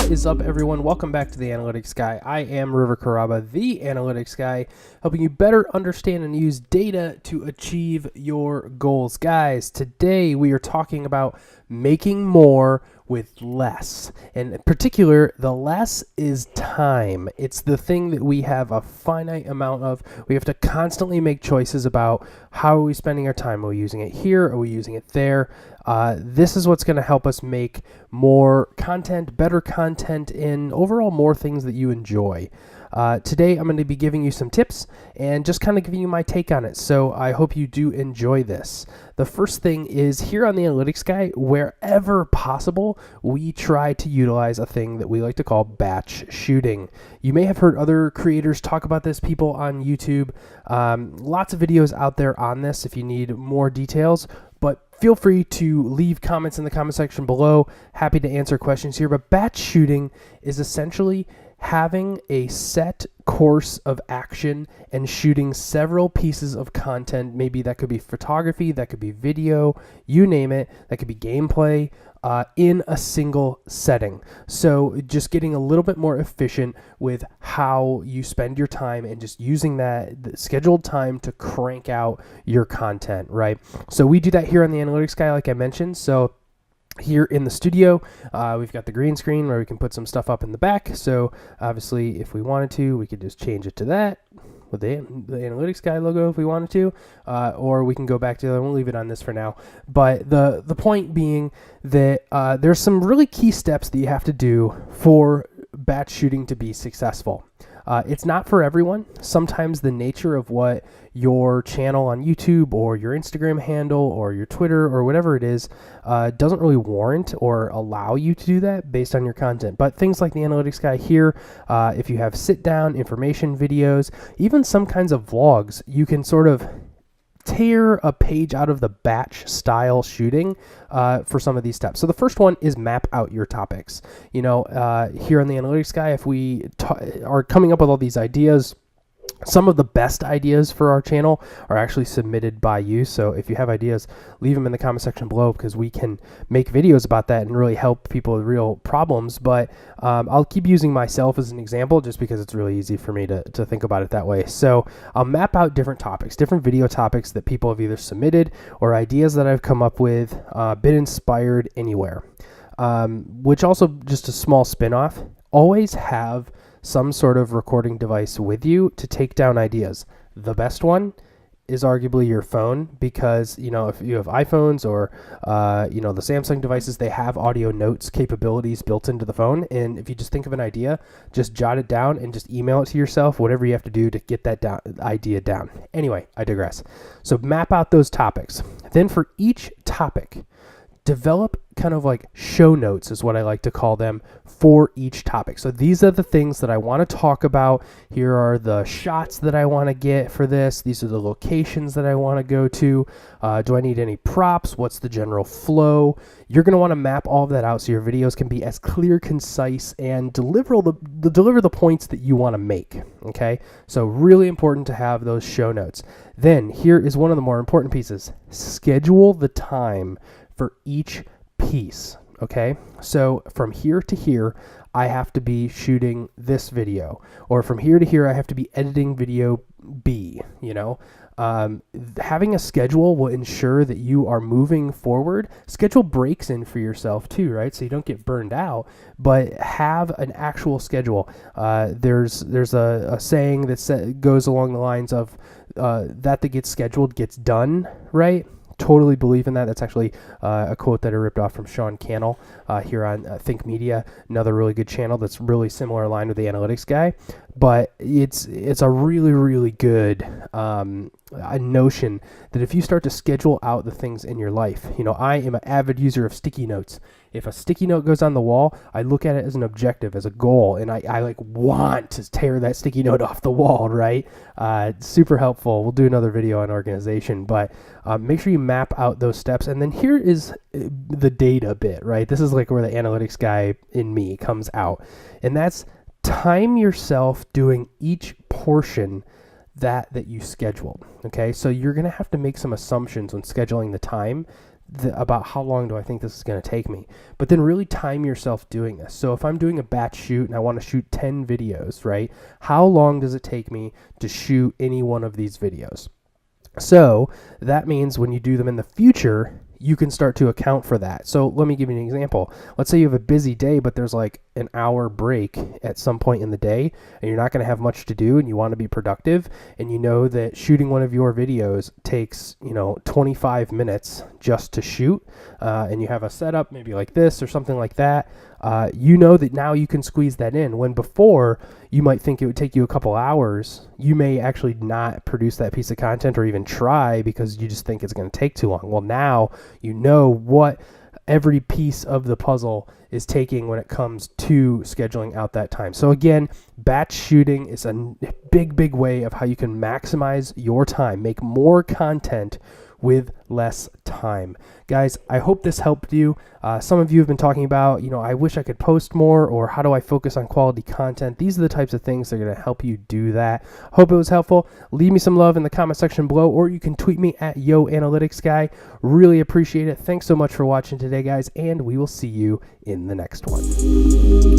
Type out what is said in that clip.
What is up, everyone? Welcome back to the Analytics Guy. I am River Caraba, the Analytics Guy, helping you better understand and use data to achieve your goals. Guys, today we are talking about making more with less. And in particular, the less is time. It's the thing that we have a finite amount of. We have to constantly make choices about how are we spending our time. Are we using it here? Are we using it there? This is what's going to help us make more content, better content, and overall more things that you enjoy. Today, I'm going to be giving you some tips and just kind of giving you my take on it. So I hope you do enjoy this. The first thing is here on the Analytics Guy, wherever possible, we try to utilize a thing that we like to call batch shooting. You may have heard other creators talk about this, people on YouTube. Lots of videos out there on this if you need more details. But feel free to leave comments in the comment section below. Happy to answer questions here. But batch shooting is essentially having a set course of action and shooting several pieces of content. Maybe that could be photography, that could be video, you name it. That could be gameplay in a single setting. So just getting a little bit more efficient with how you spend your time and just using that scheduled time to crank out your content, right? So we do that here on the Analytics Guy, like I mentioned. So here in the studio, we've got the green screen where we can put some stuff up in the back. So obviously, if we wanted to, we could just change it to that with the Analytics Guy logo if we wanted to, or we can go back to the other. We'll leave it on this for now. But the point being that there's some really key steps that you have to do for batch shooting to be successful. It's not for everyone. Sometimes the nature of what your channel on YouTube or your Instagram handle or your Twitter or whatever it is doesn't really warrant or allow you to do that based on your content. But things like the Analytics Guy here, if you have sit-down information videos, even some kinds of vlogs, you can sort of tear a page out of the batch style shooting for some of these steps. So the first one is map out your topics. You know, here on the Analytics Guy, if we are coming up with all these ideas, some of the best ideas for our channel are actually submitted by you. So if you have ideas, leave them in the comment section below because we can make videos about that and really help people with real problems. But I'll keep using myself as an example just because it's really easy for me to think about it that way. So I'll map out different topics, different video topics that people have either submitted or ideas that I've come up with, been inspired anywhere. Which also, just a small spin-off, always have some sort of recording device with you to take down ideas. The best one is arguably your phone because, you know, if you have iPhones or, you know, the Samsung devices, they have audio notes capabilities built into the phone. And if you just think of an idea, just jot it down and just email it to yourself, whatever you have to do to get that idea down. Anyway, I digress. So map out those topics. Then for each topic, develop kind of like show notes is what I like to call them for each topic. So these are the things that I want to talk about. Here are the shots that I want to get for this. These are the locations that I want to go to. Do I need any props? What's the general flow? You're going to want to map all of that out so your videos can be as clear, concise, and deliver the points that you want to make. Okay, so really important to have those show notes. Then here is one of the more important pieces. Schedule the time for each piece. Okay, so from here to here, I have to be shooting this video, or from here to here, I have to be editing video B. You know, having a schedule will ensure that you are moving forward. Schedule breaks in for yourself too, right? So you don't get burned out, but have an actual schedule. There's a saying that goes along the lines of that gets scheduled gets done, right? Totally believe in that. That's actually a quote that I ripped off from Sean Cannell here on Think Media, another really good channel that's really similar aligned with the Analytics Guy. But it's a really, really good a notion that if you start to schedule out the things in your life, you know, I am an avid user of sticky notes. If a sticky note goes on the wall, I look at it as an objective, as a goal, and I like want to tear that sticky note off the wall, right? It's super helpful. We'll do another video on organization, but make sure you map out those steps. And then here is the data bit, right? This is like where the Analytics Guy in me comes out. And that's time yourself doing each portion that you scheduled. Okay, so you're gonna have to make some assumptions when scheduling the time about how long do I think this is going to take me. But then really time yourself doing this. So if I'm doing a batch shoot and I want to shoot 10 videos, right? How long does it take me to shoot any one of these videos? So that means when you do them in the future, you can start to account for that. So let me give you an example. Let's say you have a busy day, but there's like an hour break at some point in the day, and you're not going to have much to do, and you want to be productive, and you know that shooting one of your videos takes, 25 minutes just to shoot, and you have a setup maybe like this or something like that. You know that now you can squeeze that in, when before you might think it would take you a couple hours. You may actually not produce that piece of content or even try because you just think it's going to take too long. Well, now you know what every piece of the puzzle is taking when it comes to scheduling out that time. So again, batch shooting is a big way of how you can maximize your time, make more content with less time. Guys, I hope this helped you. Some of you have been talking about, I wish I could post more, or how do I focus on quality content? These are the types of things that are going to help you do that. Hope it was helpful. Leave me some love in the comment section below, or you can tweet me at YoAnalyticsGuy. Really appreciate it. Thanks so much for watching today, guys, and we will see you in the next one.